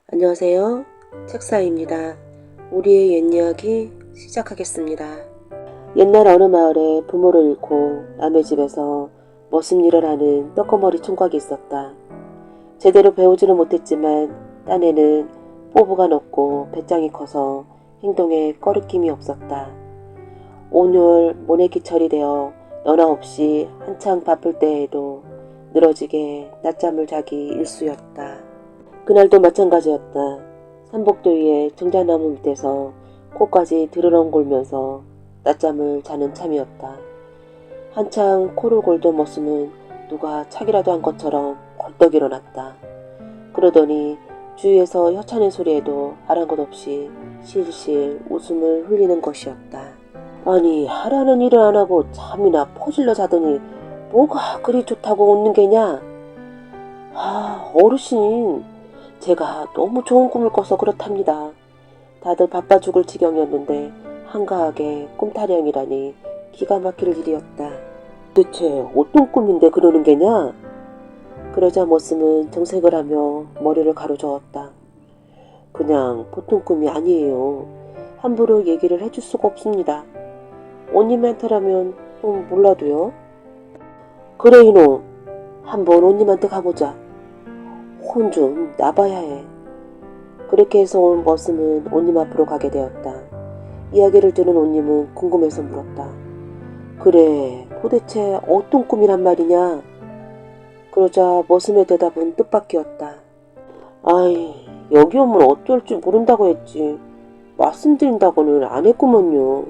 안녕하세요. 책사입니다. 우리의 옛 이야기 시작하겠습니다. 옛날 어느 마을에 부모를 잃고 남의 집에서 머슴 일을 하는 떡거머리 총각이 있었다. 제대로 배우지는 못했지만 딴에는 뽀부가 높고 배짱이 커서 행동에 꺼리낌이 없었다. 온열 모내기철이 되어 너나 없이 한창 바쁠 때에도 늘어지게 낮잠을 자기 일쑤였다. 그날도 마찬가지였다. 산복도 위에 등자나무 밑에서 코까지 드르렁골면서 낮잠을 자는 참이었다. 한창 코를 골던 머슴은 누가 차기라도 한 것처럼 벌떡 일어났다. 그러더니 주위에서 혀차는 소리에도 아랑곳 없이 실실 웃음을 흘리는 것이었다. 아니, 하라는 일을 안 하고 잠이나 퍼질러 자더니 뭐가 그리 좋다고 웃는 게냐? 어르신, 제가 너무 좋은 꿈을 꿔서 그렇답니다. 다들 바빠 죽을 지경이었는데 한가하게 꿈타령이라니 기가 막힐 일이었다. 도대체 어떤 꿈인데 그러는 게냐? 그러자 머슴은 정색을 하며 머리를 가로저었다. 그냥 보통 꿈이 아니에요. 함부로 얘기를 해줄 수가 없습니다. 온님한테라면 좀 몰라도요. 그래 이놈, 한번 온님한테 가보자. 혼 좀 나봐야 해. 그렇게 해서 온 머슴은 온님 앞으로 가게 되었다. 이야기를 들은 온님은 궁금해서 물었다. 그래, 도대체 어떤 꿈이란 말이냐? 그러자 머슴의 대답은 뜻밖이었다. 아이, 여기 오면 어쩔 줄 모른다고 했지. 말씀드린다고는 안 했구먼요.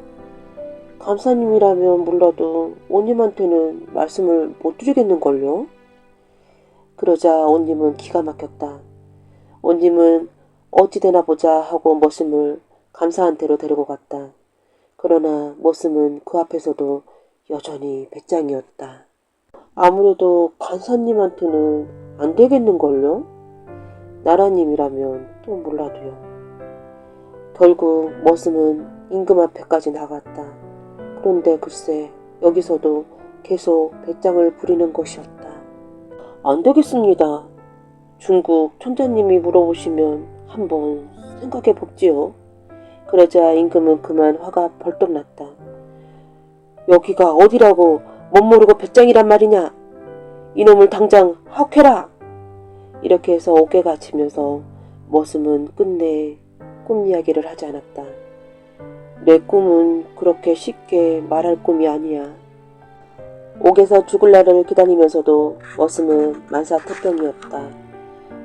감사님이라면 몰라도 온님한테는 말씀을 못 드리겠는걸요? 그러자 온님은 기가 막혔다. 온님은 어찌되나 보자 하고 머슴을 감사한테로 데리고 갔다. 그러나 머슴은 그 앞에서도 여전히 배짱이었다. 아무래도 간사님한테는 안 되겠는걸요? 나라님이라면 또 몰라도요. 결국 머슴은 임금 앞에까지 나갔다. 그런데 글쎄 여기서도 계속 배짱을 부리는 것이었다. 안 되겠습니다. 중국 천자님이 물어보시면 한번 생각해 볼지요. 그러자 임금은 그만 화가 벌떡 났다. 여기가 어디라고 멋모르고 배짱이란 말이냐. 이놈을 당장 학회라. 이렇게 해서 어깨가 치면서 머슴은 끝내 꿈 이야기를 하지 않았다. 내 꿈은 그렇게 쉽게 말할 꿈이 아니야. 옥에서 죽을 날을 기다리면서도 머슴은 만사태평이었다.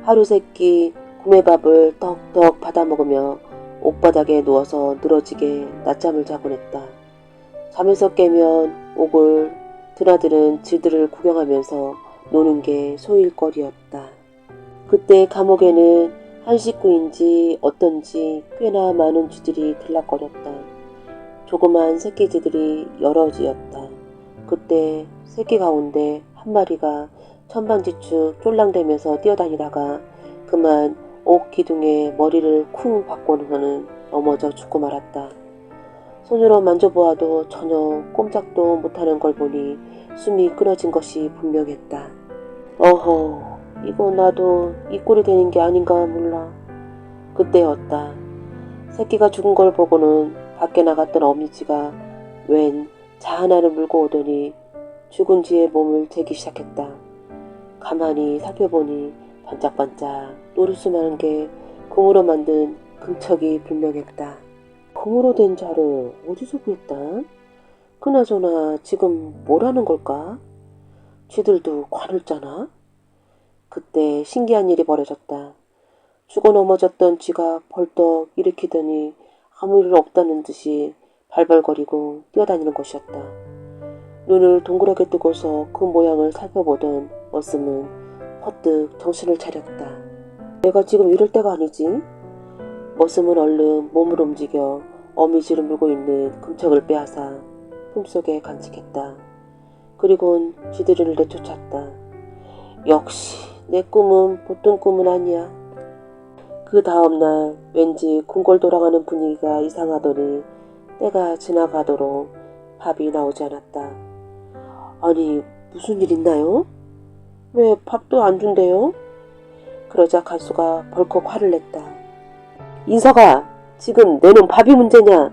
하루 세끼 구매밥을 떡떡 받아먹으며 옥바닥에 누워서 늘어지게 낮잠을 자곤 했다. 잠에서 깨면 옥을 드나드는 쥐들을 구경하면서 노는 게 소일거리였다. 그때 감옥에는 한 식구인지 어떤지 꽤나 많은 쥐들이 들락거렸다. 조그만 새끼쥐들이 여러 쥐였다. 그때 새끼 가운데 한 마리가 천방지축 쫄랑대면서 뛰어다니다가 그만 옥 기둥에 머리를 쿵 박고는 넘어져 죽고 말았다. 손으로 만져보아도 전혀 꼼짝도 못하는 걸 보니 숨이 끊어진 것이 분명했다. 어허, 이거 나도 이 꼴이 되는 게 아닌가 몰라. 그때였다. 새끼가 죽은 걸 보고는 밖에 나갔던 어미쥐가 웬 자 하나를 물고 오더니 죽은 쥐의 몸을 재기 시작했다. 가만히 살펴보니 반짝반짝 노르스만한 게 금으로 만든 금척이 분명했다. 금으로 된 자를 어디서 구했다? 그나저나 지금 뭐라는 걸까? 쥐들도 관을 짜나? 그때 신기한 일이 벌어졌다. 죽어 넘어졌던 쥐가 벌떡 일으키더니 아무 일 없다는 듯이 발발거리고 뛰어다니는 것이었다. 눈을 동그랗게 뜨고서 그 모양을 살펴보던 머슴은 퍼뜩 정신을 차렸다. 내가 지금 이럴 때가 아니지? 머슴은 얼른 몸을 움직여 어미쥐를 물고 있는 금척을 빼앗아 품속에 간직했다. 그리곤 쥐들을 내쫓았다. 역시 내 꿈은 보통 꿈은 아니야. 그 다음날 왠지 궁궐 돌아가는 분위기가 이상하더니 때가 지나가도록 밥이 나오지 않았다. 아니, 무슨 일 있나요? 왜 밥도 안 준대요? 그러자 간수가 벌컥 화를 냈다. 인서가 지금 내 놈 밥이 문제냐?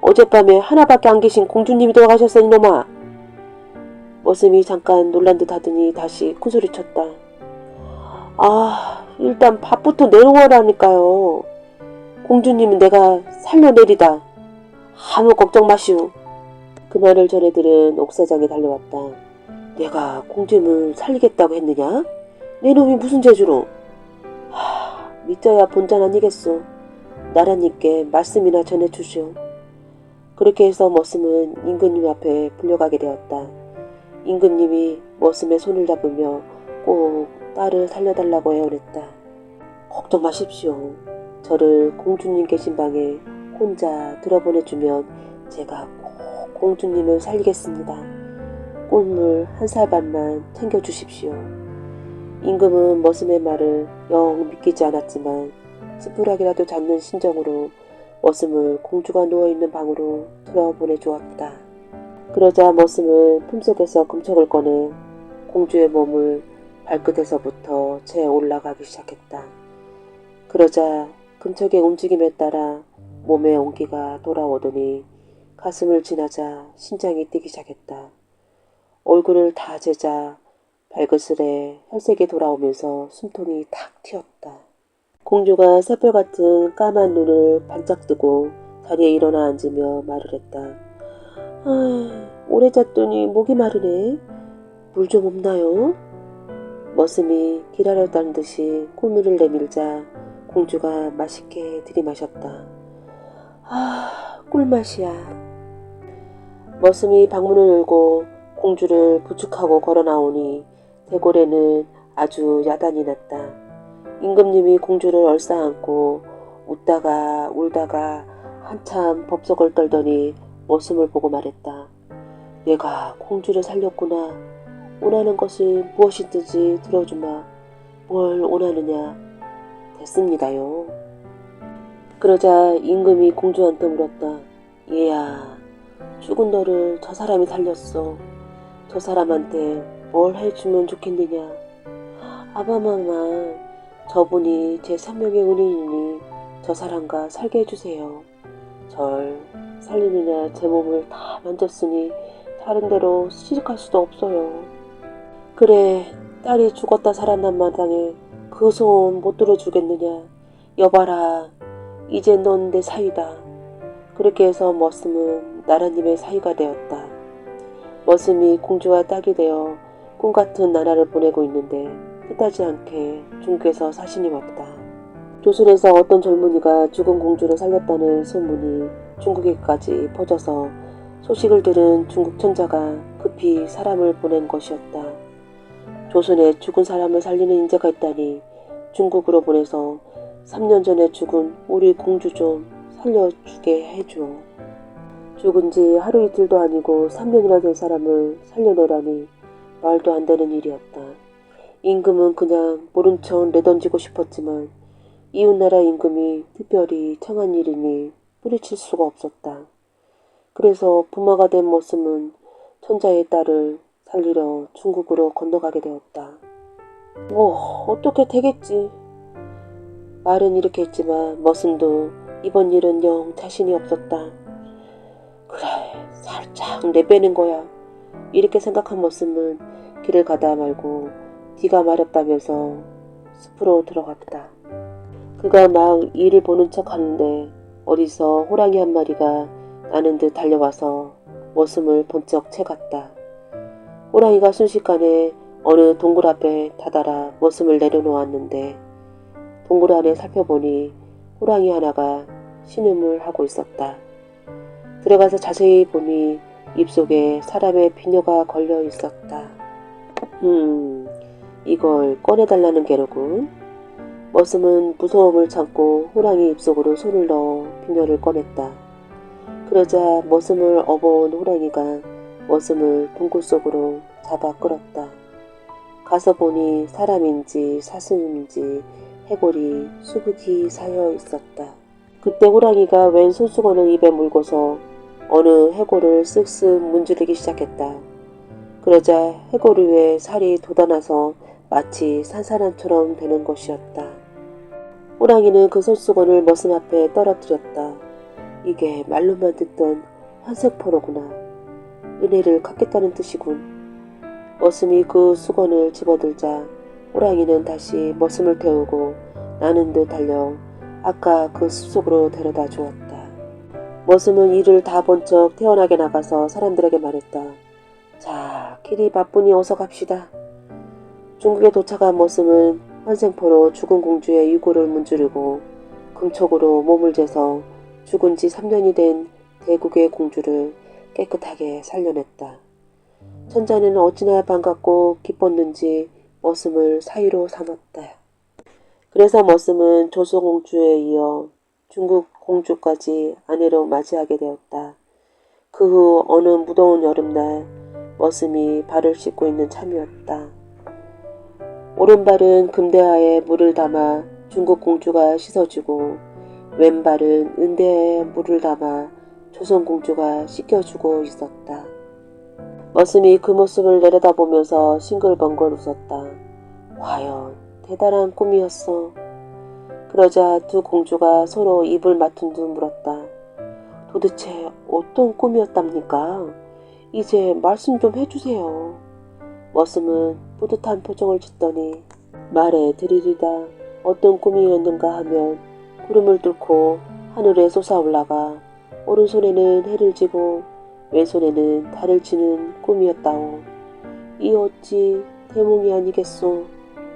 어젯밤에 하나밖에 안 계신 공주님이 돌아가셨어 이놈아. 머슴이 잠깐 놀란 듯 하더니 다시 큰소리쳤다. 일단 밥부터 내놓으라니까요. 공주님은 내가 살려내리다. 아무 걱정 마시오. 그 말을 전해들은 옥사장에 달려왔다. 내가 공주님을 살리겠다고 했느냐? 내 놈이 무슨 재주로? 믿져야 본전 아니겠소. 나라님께 말씀이나 전해주시오. 그렇게 해서 머슴은 임금님 앞에 불려가게 되었다. 임금님이 머슴의 손을 잡으며 꼭 딸을 살려달라고 애원했다. 걱정 마십시오. 저를 공주님 계신 방에 혼자 들어보내주면 제가 꼭 공주님을 살리겠습니다. 꿀물 한 살반만 챙겨주십시오. 임금은 머슴의 말을 영 믿기지 않았지만 찌푸락이라도 잡는 심정으로 머슴을 공주가 누워있는 방으로 들어보내주었다. 그러자 머슴은 품속에서 금척을 꺼내 공주의 몸을 발끝에서부터 채 올라가기 시작했다. 그러자 금척의 움직임에 따라 몸의 온기가 돌아오더니 가슴을 지나자 심장이 뛰기 시작했다. 얼굴을 다 재자 발그스레 혈색이 돌아오면서 숨통이 탁 튀었다. 공주가 새별같은 까만 눈을 반짝 뜨고 자리에 일어나 앉으며 말을 했다. 오래 잤더니 목이 마르네. 물 좀 없나요? 머슴이 기다렸다는 듯이 꿀물을 내밀자 공주가 맛있게 들이마셨다. 꿀맛이야. 머슴이 방문을 열고 공주를 부축하고 걸어 나오니 대궐에는 아주 야단이 났다. 임금님이 공주를 얼싸안고 웃다가 울다가 한참 법석을 떨더니 머슴을 보고 말했다. 내가 공주를 살렸구나. 원하는 것이 무엇이든지 들어주마. 뭘 원하느냐. 됐습니다요. 그러자 임금이 공주한테 물었다. 얘야, 죽은 너를 저 사람이 살렸어. 저 사람한테 뭘 해주면 좋겠느냐. 아바마마, 저분이 제 생명의 은인이니 저 사람과 살게 해주세요. 절 살리느냐 제 몸을 다 만졌으니 다른 데로 시집갈 수도 없어요. 그래, 딸이 죽었다 살아난 마당에 그 소원 못 들어주겠느냐. 여봐라, 이제 넌 내 사위다. 그렇게 해서 머슴은 나라님의 사위가 되었다. 머슴이 공주와 딱이 되어 꿈같은 나라를 보내고 있는데 뜻하지 않게 중국에서 사신이 왔다. 조선에서 어떤 젊은이가 죽은 공주를 살렸다는 소문이 중국에까지 퍼져서 소식을 들은 중국 천자가 급히 사람을 보낸 것이었다. 조선에 죽은 사람을 살리는 인재가 있다니 중국으로 보내서 3년 전에 죽은 우리 공주 좀 살려주게 해줘. 죽은 지 하루 이틀도 아니고 3년이나 된 사람을 살려내라니 말도 안 되는 일이었다. 임금은 그냥 모른 척 내던지고 싶었지만 이웃나라 임금이 특별히 청한 일이니 뿌리칠 수가 없었다. 그래서 부모가 된 머슴은 천자의 딸을 살리러 중국으로 건너가게 되었다. 어떻게 되겠지. 말은 이렇게 했지만 머슴도 이번 일은 영 자신이 없었다. 그래, 살짝 내빼는 거야. 이렇게 생각한 머슴은 길을 가다 말고 뒤가 마렵다면서 숲으로 들어갔다. 그가 막 일을 보는 척 하는데 어디서 호랑이 한 마리가 나는 듯 달려와서 머슴을 번쩍 채갔다. 호랑이가 순식간에 어느 동굴 앞에 다다라 머슴을 내려놓았는데 동굴 안에 살펴보니 호랑이 하나가 신음을 하고 있었다. 들어가서 자세히 보니 입속에 사람의 비녀가 걸려 있었다. 이걸 꺼내달라는 게로군. 머슴은 무서움을 참고 호랑이 입속으로 손을 넣어 비녀를 꺼냈다. 그러자 머슴을 업어온 호랑이가 머슴을 동굴 속으로 잡아 끌었다. 가서 보니 사람인지 사슴인지 해골이 수북이 사여 있었다. 그때 호랑이가 웬 손수건을 입에 물고서 어느 해골을 쓱쓱 문지르기 시작했다. 그러자 해골 위에 살이 돋아나서 마치 산사람처럼 되는 것이었다. 호랑이는 그 손수건을 머슴 앞에 떨어뜨렸다. 이게 말로만 듣던 환생포로구나. 은혜를 갚겠다는 뜻이군. 머슴이 그 수건을 집어들자 호랑이는 다시 머슴을 태우고 나는 듯 달려 아까 그 숲속으로 데려다 주었다. 머슴은 이를 다 본 척 태연하게 나가서 사람들에게 말했다. 자, 길이 바쁘니 어서 갑시다. 중국에 도착한 머슴은 환생포로 죽은 공주의 유골을 문지르고 금촉으로 몸을 재서 죽은 지 3년이 된 대국의 공주를 깨끗하게 살려냈다. 천자는 어찌나 반갑고 기뻤는지 머슴을 사위로 삼았다. 그래서 머슴은 조선공주에 이어 중국 공주까지 아내로 맞이하게 되었다. 그 후 어느 무더운 여름날 머슴이 발을 씻고 있는 참이었다. 오른발은 금대하에 물을 담아 중국 공주가 씻어주고 왼발은 은대하에 물을 담아 조선 공주가 씻겨주고 있었다. 머슴이 그 모습을 내려다보면서 싱글벙글 웃었다. 과연 대단한 꿈이었어. 그러자 두 공주가 서로 입을 맞춘 듯 물었다. 도대체 어떤 꿈이었답니까? 이제 말씀 좀 해주세요. 머슴은 뿌듯한 표정을 짓더니 말해 드리리다. 어떤 꿈이었는가 하면 구름을 뚫고 하늘에 솟아올라가 오른손에는 해를 쥐고 왼손에는 달을 쥐는 꿈이었다오. 이 어찌 대몽이 아니겠소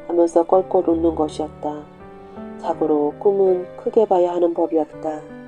하면서 껄껄 웃는 것이었다. 자고로 꿈은 크게 봐야 하는 법이었다.